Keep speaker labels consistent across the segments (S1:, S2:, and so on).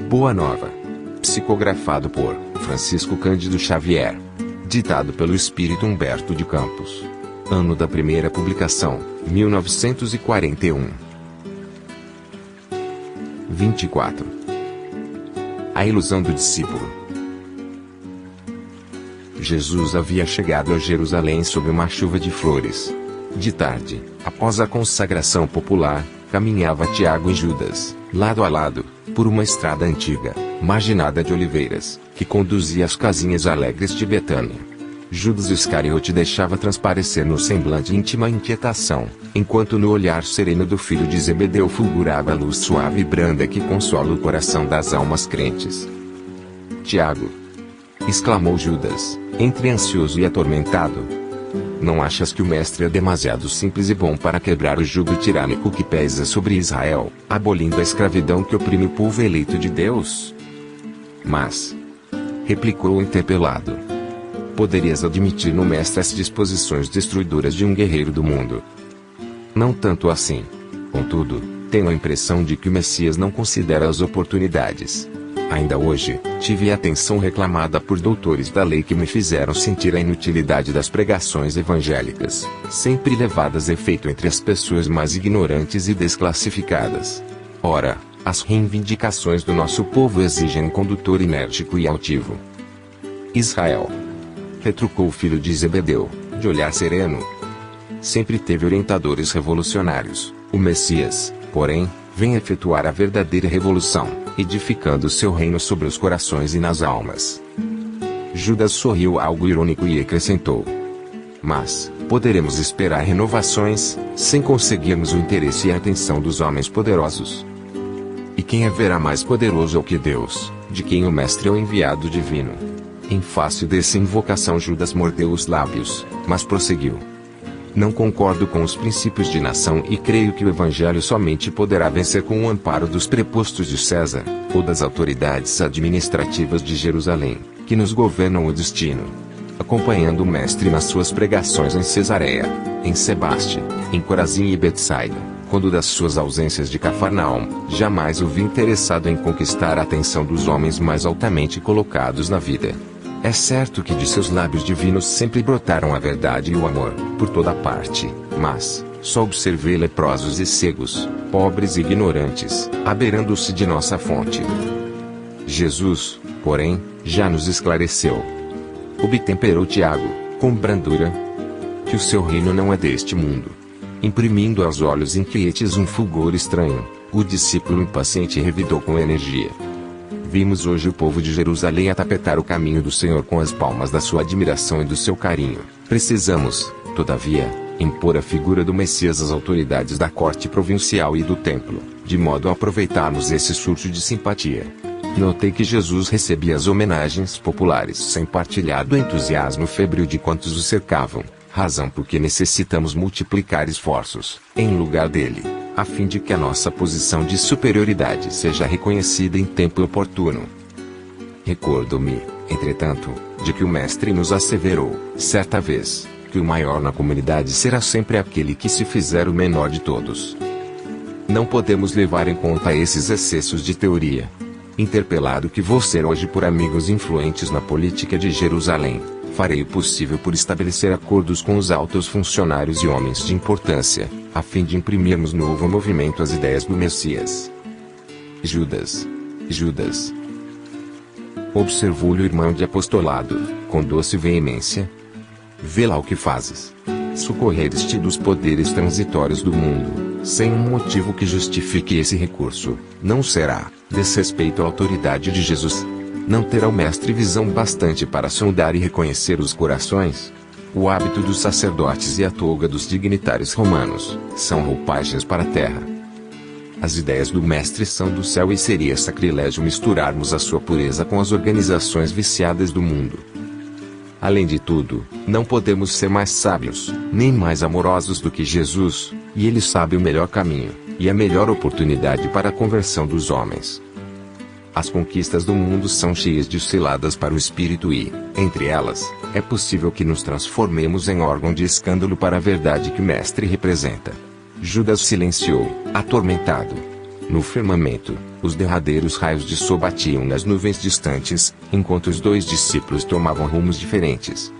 S1: Boa Nova. Psicografado por Francisco Cândido Xavier. Ditado pelo Espírito Humberto de Campos. Ano da primeira publicação, 1941. 24. A ilusão do discípulo. Jesus havia chegado a Jerusalém sob uma chuva de flores. De tarde, após a consagração popular, caminhava Tiago e Judas, lado a lado, por uma estrada antiga, marginada de oliveiras, que conduzia às casinhas alegres de Betânia. Judas Iscariote deixava transparecer no semblante íntima inquietação, enquanto no olhar sereno do filho de Zebedeu fulgurava a luz suave e branda que consola o coração das almas crentes. Tiago! Exclamou Judas, entre ansioso e atormentado. Não achas que o mestre é demasiado simples e bom para quebrar o jugo tirânico que pesa sobre Israel, abolindo a escravidão que oprime o povo eleito de Deus? Mas, replicou o interpelado, poderias admitir no mestre as disposições destruidoras de um guerreiro do mundo. Não tanto assim. Contudo, tenho a impressão de que o Messias não considera as oportunidades. Ainda hoje, tive a atenção reclamada por doutores da lei que me fizeram sentir a inutilidade das pregações evangélicas, sempre levadas a efeito entre as pessoas mais ignorantes e desclassificadas. Ora, as reivindicações do nosso povo exigem um condutor enérgico e altivo. Israel, retrucou o filho de Zebedeu, de olhar sereno, sempre teve orientadores revolucionários. O Messias, porém, vem efetuar a verdadeira revolução, edificando seu reino sobre os corações e nas almas. Judas sorriu algo irônico e acrescentou: mas, poderemos esperar renovações, sem conseguirmos o interesse e a atenção dos homens poderosos. E quem haverá mais poderoso que Deus, de quem o mestre é o enviado divino? Em face dessa invocação Judas mordeu os lábios, mas prosseguiu: não concordo com os princípios de nação e creio que o Evangelho somente poderá vencer com o amparo dos prepostos de César, ou das autoridades administrativas de Jerusalém, que nos governam o destino. Acompanhando o Mestre nas suas pregações em Cesareia, em Sebaste, em Corazim e Betsaida, quando das suas ausências de Cafarnaum, jamais o vi interessado em conquistar a atenção dos homens mais altamente colocados na vida. É certo que de seus lábios divinos sempre brotaram a verdade e o amor, por toda parte, mas, só observei leprosos e cegos, pobres e ignorantes, abeirando-se de nossa fonte. Jesus, porém, já nos esclareceu. Obtemperou Tiago, com brandura, que o seu reino não é deste mundo. Imprimindo aos olhos inquietes um fulgor estranho, o discípulo impaciente revidou com energia. Vimos hoje o povo de Jerusalém a tapetar o caminho do Senhor com as palmas da sua admiração e do seu carinho. Precisamos, todavia, impor a figura do Messias às autoridades da corte provincial e do templo, de modo a aproveitarmos esse surto de simpatia. Notei que Jesus recebia as homenagens populares sem partilhar do entusiasmo febril de quantos o cercavam, razão por que necessitamos multiplicar esforços, em lugar dele, a fim de que a nossa posição de superioridade seja reconhecida em tempo oportuno. Recordo-me, entretanto, de que o Mestre nos asseverou, certa vez, que o maior na comunidade será sempre aquele que se fizer o menor de todos. Não podemos levar em conta esses excessos de teoria. Interpelado que vou ser hoje por amigos influentes na política de Jerusalém, farei o possível por estabelecer acordos com os altos funcionários e homens de importância, a fim de imprimirmos novo movimento às ideias do Messias. Judas, observou-lhe o irmão de apostolado, com doce veemência. Vê lá o que fazes. Socorrer-te dos poderes transitórios do mundo, sem um motivo que justifique esse recurso, não será desrespeito à autoridade de Jesus. Não terá o mestre visão bastante para sondar e reconhecer os corações? O hábito dos sacerdotes e a toga dos dignitários romanos são roupagens para a terra. As ideias do mestre são do céu e seria sacrilégio misturarmos a sua pureza com as organizações viciadas do mundo. Além de tudo, não podemos ser mais sábios, nem mais amorosos do que Jesus, e ele sabe o melhor caminho, e a melhor oportunidade para a conversão dos homens. As conquistas do mundo são cheias de ciladas para o espírito e, entre elas, é possível que nos transformemos em órgão de escândalo para a verdade que o mestre representa. Judas silenciou, atormentado. No firmamento, os derradeiros raios de sol batiam nas nuvens distantes, enquanto os dois discípulos tomavam rumos diferentes.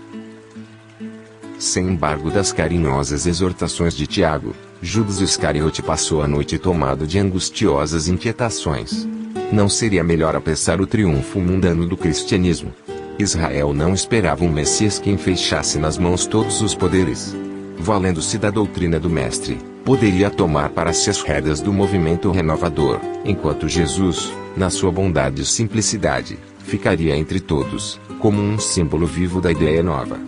S1: Sem embargo das carinhosas exortações de Tiago, Judas Iscariote passou a noite tomado de angustiosas inquietações. Não seria melhor apressar o triunfo mundano do cristianismo? Israel não esperava um Messias que enfeixasse nas mãos todos os poderes. Valendo-se da doutrina do Mestre, poderia tomar para si as rédeas do movimento renovador, enquanto Jesus, na sua bondade e simplicidade, ficaria entre todos, como um símbolo vivo da ideia nova.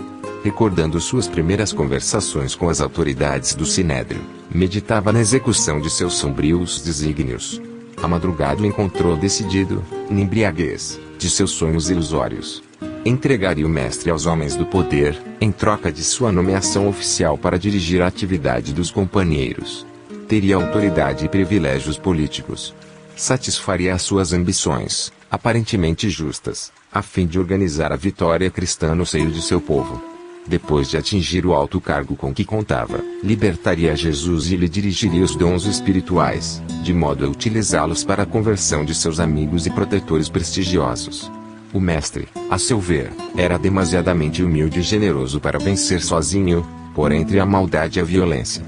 S1: Recordando suas primeiras conversações com as autoridades do Sinédrio, meditava na execução de seus sombrios desígnios. A madrugada o encontrou decidido, na embriaguez, de seus sonhos ilusórios. Entregaria o Mestre aos homens do poder, em troca de sua nomeação oficial para dirigir a atividade dos companheiros. Teria autoridade e privilégios políticos. Satisfaria as suas ambições, aparentemente justas, a fim de organizar a vitória cristã no seio de seu povo. Depois de atingir o alto cargo com que contava, libertaria Jesus e lhe dirigiria os dons espirituais, de modo a utilizá-los para a conversão de seus amigos e protetores prestigiosos. O Mestre, a seu ver, era demasiadamente humilde e generoso para vencer sozinho, por entre a maldade e a violência.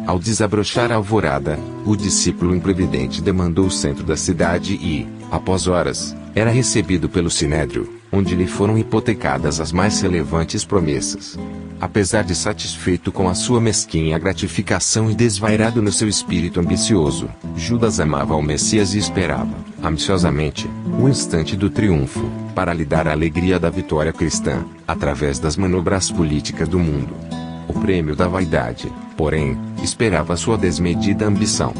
S1: Ao desabrochar a alvorada, o discípulo imprevidente demandou o centro da cidade e, após horas, era recebido pelo Sinédrio, onde lhe foram hipotecadas as mais relevantes promessas. Apesar de satisfeito com a sua mesquinha gratificação e desvairado no seu espírito ambicioso, Judas amava o Messias e esperava, ansiosamente, o instante do triunfo, para lhe dar a alegria da vitória cristã, através das manobras políticas do mundo. O prêmio da vaidade, porém, esperava sua desmedida ambição.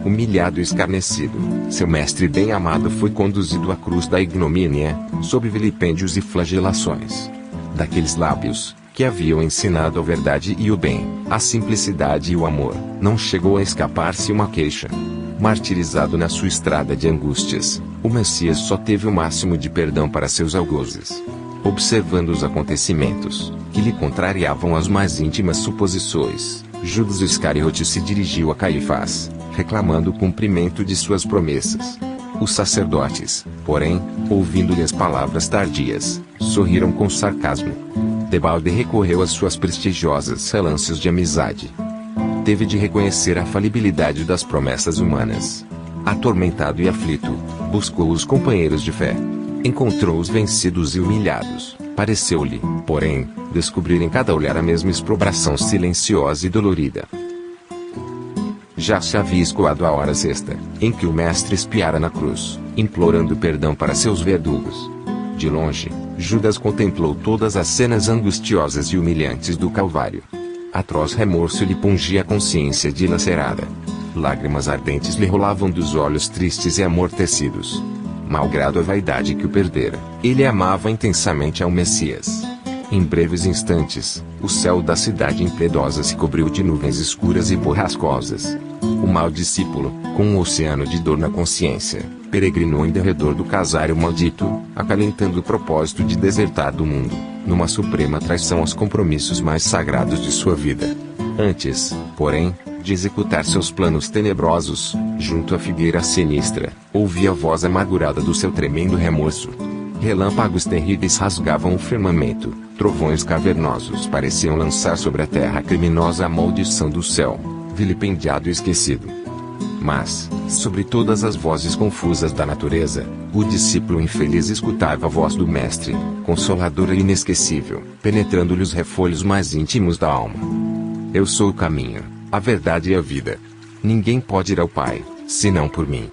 S1: Humilhado e escarnecido, seu mestre bem-amado foi conduzido à cruz da ignomínia, sob vilipêndios e flagelações. Daqueles lábios, que haviam ensinado a verdade e o bem, a simplicidade e o amor, não chegou a escapar-se uma queixa. Martirizado na sua estrada de angústias, o Messias só teve o máximo de perdão para seus algozes. Observando os acontecimentos, que lhe contrariavam as mais íntimas suposições, Judas Iscariote se dirigiu a Caifás, reclamando o cumprimento de suas promessas. Os sacerdotes, porém, ouvindo-lhe as palavras tardias, sorriram com sarcasmo. Debalde recorreu às suas prestigiosas relâncias de amizade. Teve de reconhecer a falibilidade das promessas humanas. Atormentado e aflito, buscou os companheiros de fé. Encontrou-os vencidos e humilhados. Pareceu-lhe, porém, descobrir em cada olhar a mesma exprobração silenciosa e dolorida. Já se havia escoado a hora sexta, em que o Mestre espiara na cruz, implorando perdão para seus verdugos. De longe, Judas contemplou todas as cenas angustiosas e humilhantes do Calvário. Atroz remorso lhe pungia a consciência dilacerada. Lágrimas ardentes lhe rolavam dos olhos tristes e amortecidos. Malgrado a vaidade que o perdera, ele amava intensamente ao Messias. Em breves instantes, o céu da cidade impiedosa se cobriu de nuvens escuras e borrascosas. O mau discípulo, com um oceano de dor na consciência, peregrinou em derredor do casário maldito, acalentando o propósito de desertar do mundo, numa suprema traição aos compromissos mais sagrados de sua vida. Antes, porém, de executar seus planos tenebrosos, junto à figueira sinistra, ouvia a voz amargurada do seu tremendo remorso. Relâmpagos terríveis rasgavam o firmamento, trovões cavernosos pareciam lançar sobre a terra criminosa a maldição do céu, vilipendiado e esquecido. Mas, sobre todas as vozes confusas da natureza, o discípulo infeliz escutava a voz do Mestre, consoladora e inesquecível, penetrando-lhe os refolhos mais íntimos da alma. Eu sou o caminho, a verdade e a vida. Ninguém pode ir ao Pai, senão por mim.